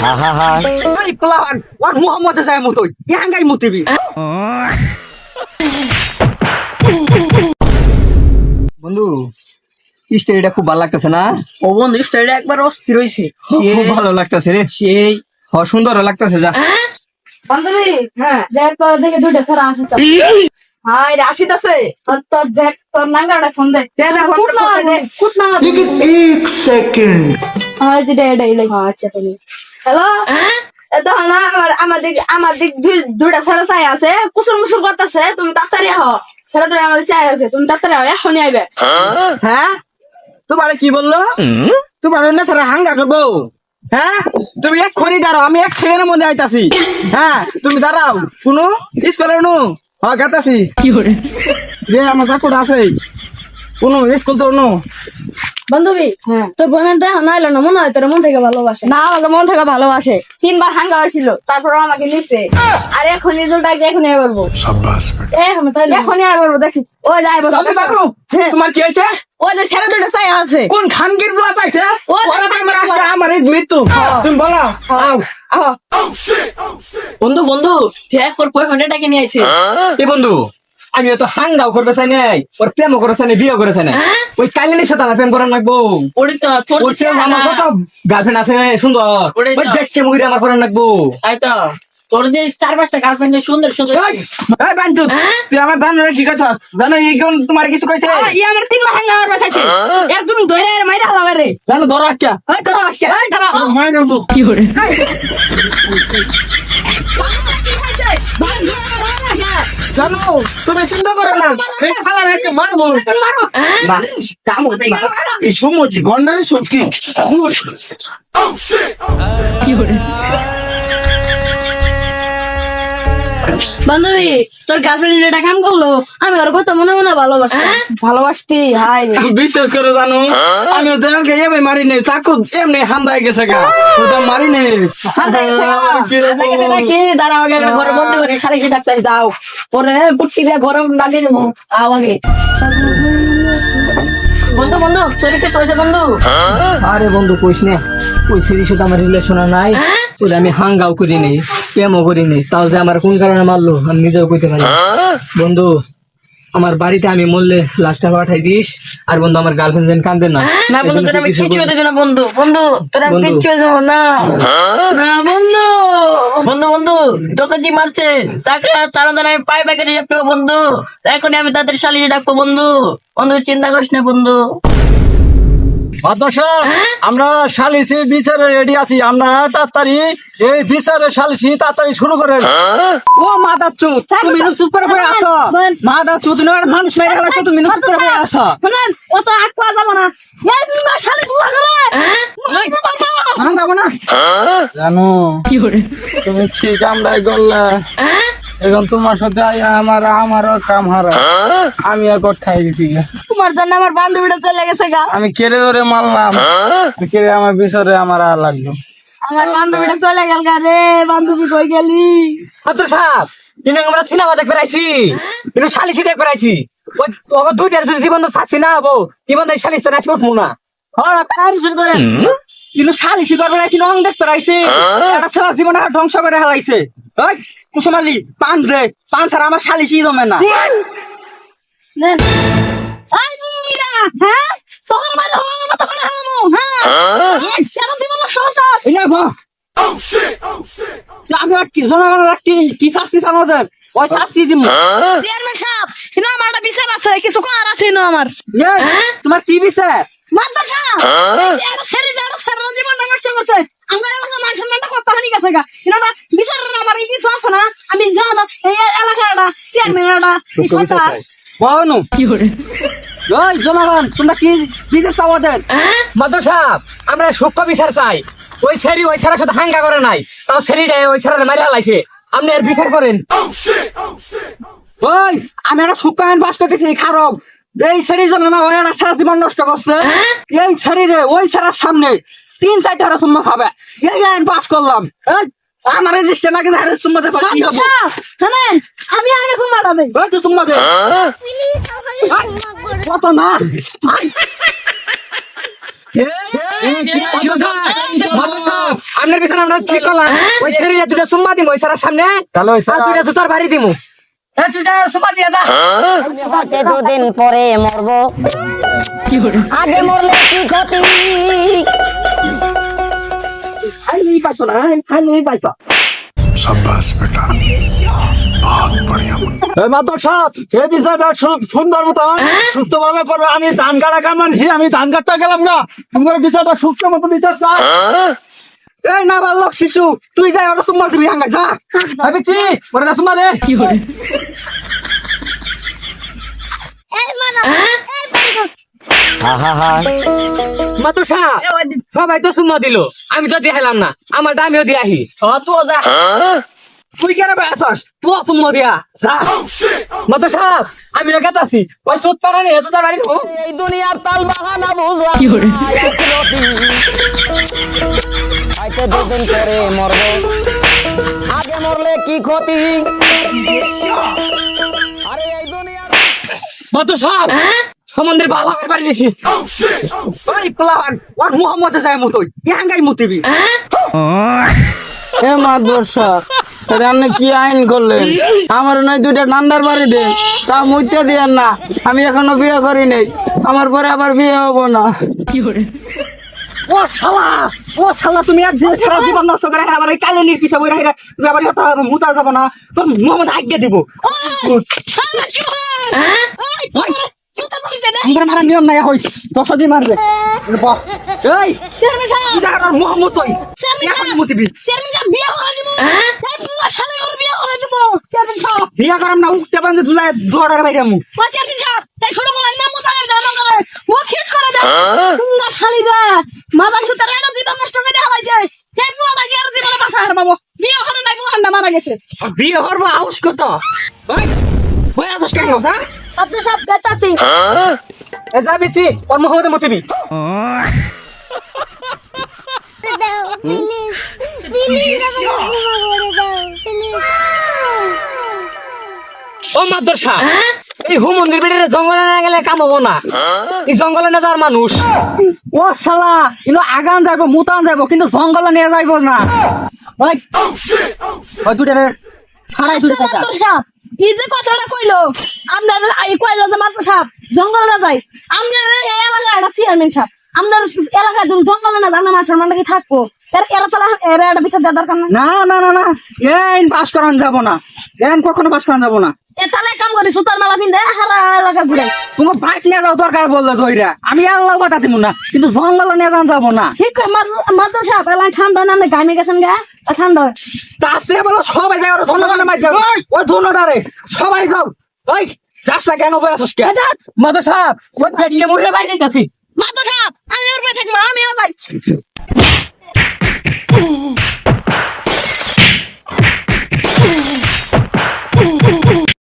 এই প্লান ওর মোহাম্মদে যায় মতোই ইয়াঙ্গাই মতিবি বন্ধু স্টোরিটা খুব ভালো লাগতেছে না? ও বন্ধু স্টোরিটা একবার অস্থির হইছে। খুব ভালো লাগতেছে রে, সেই সুন্দর লাগতেছে। যা বান্ধবী, হ্যাঁ দেখ তোর দেখে দুটো সারা আসিত। হাই রাশিদ আছে তোর দেখ তোর নাঙ্গাটা ফোন দে কুট না लेकिन एक सेकंड হাই দিদে এডাই লাই আচ্ছা তুমি হ্যালো এত না আমার দিক দুইটা সারা চাই আছে কুসুর মুসুর করতেছে তুমি তাড়াতাড়ি আহ সারা ধরে আমাদের চাই আছে তুমি তাড়াতাড়ি আহ এখনই আইবে। হ্যাঁ তোমার কি বললো? তোমার অন্য সারা হাঙ্গা করবো? হ্যাঁ তুমি এক খড়ি দাঁড়াও, আমি এক সেকেন্ডের মধ্যে আইতাছি। হ্যাঁ তুমি দাঁড়াও, কোনো স্কুলে নো হ্যাঁ গাতাছি কি করে রে আমার চাকুটা আছে কোনো স্কুল তো নো। বান্ধবী, হ্যাঁ তোর বইমেন তো এখন আইলো না, মনে হয় তোর মন থেকে ভালোবাসে। না আমাকে মন থেকে ভালোবাসে, 3 বার হাঙ্গা হয়েছিল তারপর আমাকে নিচ্ছে। আর এখন রিজল্ট আগে এখনই আয় করবো, আমি তাইলে এখনই আয় করবো। দেখি ও যাই দাদু, দাদু, তোমার কি হয়েছে? ও যে ছেড়ে দুটো চাই আছে। কোন খানগির প্লাস আছে? ও ওরা তো আমার আজকে আমার এই মৃত্যু। তুমি বলো আও। বন্ধু বন্ধু দেখ ওর বয়ফ্রেন্ডটাকে নিয়ে আইছে। এ বন্ধু আমি তো হাঙ্গাও করবে চাই নাই, ওর প্রেমও করে চাই নাই, বিয়ে করে চাই নাই। ওই কালিনীর সাথে আমার প্রেম করার লাগবো। ওরে তো তোর ওর চেয়ে আমার কত গার্লফ্রেন্ড আছে সুন্দর, ওরে ওই তো। দেখকে মুহিরে আমার করার লাগবো। তাই তো তোর যে 4-5টা গার্লফ্রেন্ড সুন্দর সুন্দর এই বাঞ্চুত, তুই আমার জানো কি কথা জানো? এই কোন তোমার কিছু কইছে? ই আমার 3 বার হাঙ্গা করবে চাইছে। এর তুমি ধরে আর মাইরা হলাবে রে। জানো ধরো আজকে ওই ধরো আজকে, ওই ধরো। মাই দেবো। কি করে জানো তুমি চিন্তা করো না, এই খালার একটা মারবো না কাম হতে না এই সময় গন্ডারের শক্তি কি করে বান্ধবী, তোর গার্লফ্রেন্ড এটা কাম করলো, আমি ওর কথা মনে মনে ভালোবাসি। ভালোবাসতি হাই রে। বিশ্বাস করে জানো আমি ওদেরকে এমনি মারি নেই, চাকু এমনি হান্দাই গেছে গা, ওটা মারি নেই। নাকি দাঁড়া আগে ঘরে বন্ধ করে সাড়ে ডাক্তার দাও পরে পুট্টি দিয়ে গরম লাগিয়ে দেবো আগে বন্ধু বন্ধু তোর কি চলছে বন্ধু? আরে বন্ধু কইস না, ওই সিরির সাথে আমার রিলেশন নাই, ওটা আমি হাঙ্গাও করি নেই, প্রেমও করি নেই, তাও যে আমার কোন কারণে মারলো আমি নিজেও কইতে পারি না। বন্ধু আমার বাড়িতে আমি মরলে লাশটা পাঠাই দিস, আর বন্ধু আমার গার্লফ্রেন্ড যেন কান্দে না। না বন্ধু তোর আমি কিচ্ছু হতে দেবো না বন্ধু বন্ধু তোর আমি কিচ্ছু হতে দেবো না না বন্ধু বন্ধু বন্ধু তোকে যে মারছে তাকে তার আমি পাই প্যাকেটে যাবো বন্ধু, এখন আমি তাদের শালিয়ে ডাকবো বন্ধু বন্ধু চিন্তা করিস না বন্ধু। মাদ্রাসা আমরা সালিসি বিচারে রেডি আছি, আমরা তাড়াতাড়ি এই বিচারে সালিসি তাড়াতাড়ি শুরু করেন। ও মাদা চুত, তুমি চুপ করে বসে আছো। মাদা চুত নয়, মানুষ মেরে গেছে, তুমি চুপ করে বসে আছো। শুনেন, অত আগ করা যাবো না। এই শালি বুয়া গেলে আমি যাবো না। জানো কি করে তুমি ঠিক আমরাই করলে, এখন তোমার সাথে আমারও কাম হারা, আমি একট খাই গেছি। তোমার জন্য আমার বান্ধবীটা চলে গেছে গা। আমি কেড়ে ধরে মারলাম, কেড়ে আমার বিচারে আমার আর লাগলো। আমার বান্ধবীটা চলে গেল গা রে। বান্ধবী কই গেলি? ছাত্র সাহেব কিন্তু আমরা সিনেমা দেখতে আইছি, কিন্তু সালিসি দেখতে আইছি। ওই ওকে দুইটার যদি জীবন শাস্তি না হবো, জীবন সালিস তো নাচ করবো না। কিন্তু সালিসি করবে আইছি, রং দেখতে আইছি, একটা ছেলের জীবন ধ্বংস করে হেলাইছে। ওই কুসুমালি পান দে, পান ছাড়া আমার সালিসি জমে না। নেন। এই মুঙ্গিরা, হ্যাঁ? তখন মারো, আমার মতো করে হারামো, হ্যাঁ? কেন দিব না সহজা? এই না গো, আমি আর কি জনগণের কি শাস্তি চানোদের, ওই শাস্তি দিব। চেয়ারম্যান সাহেব, কিন্তু আমার একটা বিচার আছে, কিছু করার আছে না আমার। তোমার কি বিচার? মাদ্রাসা, ছেড়ে যাওয়ার সারা জীবনটা নষ্ট করছে। আমরা এলাকা মান সম্মানটা কত হানি গেছে গা। কিন্তু আমার বিচারের আমার কিছু আছে না। আমি জানো এই এলাকাটা চেয়ারম্যানটা এই সরকার বলো কি করে ওই জনগণ তোমরা কি বিচার চাও ওদের? মাদ্রাসা আমরা সূক্ষ্ম বিচার চাই। ওই ছেড়ি ওই ছেড়ার সাথে হাঙ্গা করে নাই, তাও ছেড়িটা ওই ছেড়ালে মারি হালাইছে, আপনি এর বিচার করেন। ওই আমি একটা সূক্ষ্ম আইন বাস করতেছি খারাপ, এই ছেড়ি জন্য না ওই একটা সারা জীবন নষ্ট করছে, এই ছেড়ি রে ওই ছেড়ার সামনে 3-4টা হারা চুম্মা খাবে, এই আইন পাস করলাম। এই, আমার রেজিস্টার না কিন্তু হারে চুম্মা দেবে কি হবো? শুনেন, আমি আগে সুমাটা দেই। ওই তো চুম্মা দে কত না আপনার পিছনে আমরা ঠিক করলাম ওই ছেড়ে দুটা সুম্মা দিমু ওই সারার সামনে তাহলে ওই আর দুটা জুতার বাড়ি দিমু তুই যা সুম্মা দিয়া যা হয়তো দুদিন পরে মরবো আগে মরলে কি ক্ষতি ফাইনালি পাইছো না ফাইনালি পাইছো शाबाश बेटा बहुत बढ़िया मुन्ना এই মাদক সাহেব এই বিচারটা সুন্দর মতো সুস্থ ভাবে করবে। আমি ধান কাটা কামানছি, আমি ধান কাটতে গেলাম না, তোমার বিচারটা সুস্থ মতো বিচার চাই। এই না ভালো শিশু তুই যাই ওটা সুম্মা দিবি হাঙ্গা যা ভাবিছি ওটা যা সুম্মা দে মাতো সাহেব সবাই তো সুম্মা দিল আমি তো দিলাম না আমারটা আমিও দিয়ে আহি তো যা তুই কেন বেড়াছস তুই সুম্মা দিয়া যা মাতো সাহেব আমি গেতাছি ওই সুত পারা নেই এত বাড়ি দেবো এই দুনিয়ার তাল বাহানা বুঝলাম হয়তো দুদিন পরে মরবো আগে মরলে কি ক্ষতি আরে এই দুনিয়ার মাতো সাহেব সমুদ্রের ভালো বাড়ি দিছি ওই প্লান ওর মোহাম্মদ যায় মতোই ইয়াঙ্গাই মতিবি এ মাদ্রাসা এটা আপনি কি আইন করলেন আমার নয় দুইটা নান্দার বাড়ি দেন তা মুইতে দিয়েন না আমি এখনো বিয়ে করি নাই আমার পরে আবার বিয়ে হবো না ও শালা তুমি এক দিন সারা জীবন নষ্ট করে আবার এই কালেনির পিছে বই রাখা তুমি আবার এটা মুতা যাব না তোর মোহাম্মদ আজ্ঞা দিব আমার মারা নিয়ম নাই হই 10 দিন মারবে বাহ এই কি জায়গার মোহাম্মদ তুই এখন মুতিবি বিয়া করাম না উঠতে বান্ধে ধুলাই দৌড়ার বাইরে মু মারা গেছে বিয়ে করবো আউস কত ওই বইয়া দশ কেন কথা আপনি সব গেতাছি এ যাবিছি ওর মোহাম্মদ মুতিবি ও মাদ্রাসা এই হুমন্দির বেড়ে জঙ্গলে না গেলে কাম হবো না এই জঙ্গলে না যাওয়ার মানুষ ও শালা ইনো আগান যাইবো মুতান যাইবো কিন্তু জঙ্গলে নিয়ে যাইবো না ওই ওই দুটারে ছাড়াই তুই টাকা কি যে কথাটা কইলো আপনার এই কইলো যে মাত্র সাপ জঙ্গলে না যাই আপনার এই এলাকায় একটা চেয়ারম্যান সাপ আপনার এলাকায় যদি জঙ্গলে না জানা মাছের মানটা কি থাকবো এরা তারা এরা একটা বিচার দেওয়ার দরকার না না এন পাস করান যাব না এন কখনো পাস করান যাব না এ তাহলে কাম করি সুতার মালা পিন্ধে হারা এলাকা ঘুরে তোমার বাইক নিয়ে যাও দরকার বললে ধইরা আমি আল্লাহ কথা দিব না কিন্তু জঙ্গলে নিয়ে যান যাব না ঠিক মাত্র সাপ এলাকা ঠান্ডা না গামে গেছেন গা ঠান্ডা তাসে বলো সবাই যাও ওরা জঙ্গলে মার যাও ওই ধুনোটারে সবাই যাও ওই যাস না কেন বই আসছ কে মাদর সাহেব ওই পেটকে মহিলা বাইরে গেছি মাত্র সাপ আমি ওর পেয়ে থাকবো আমিও যাই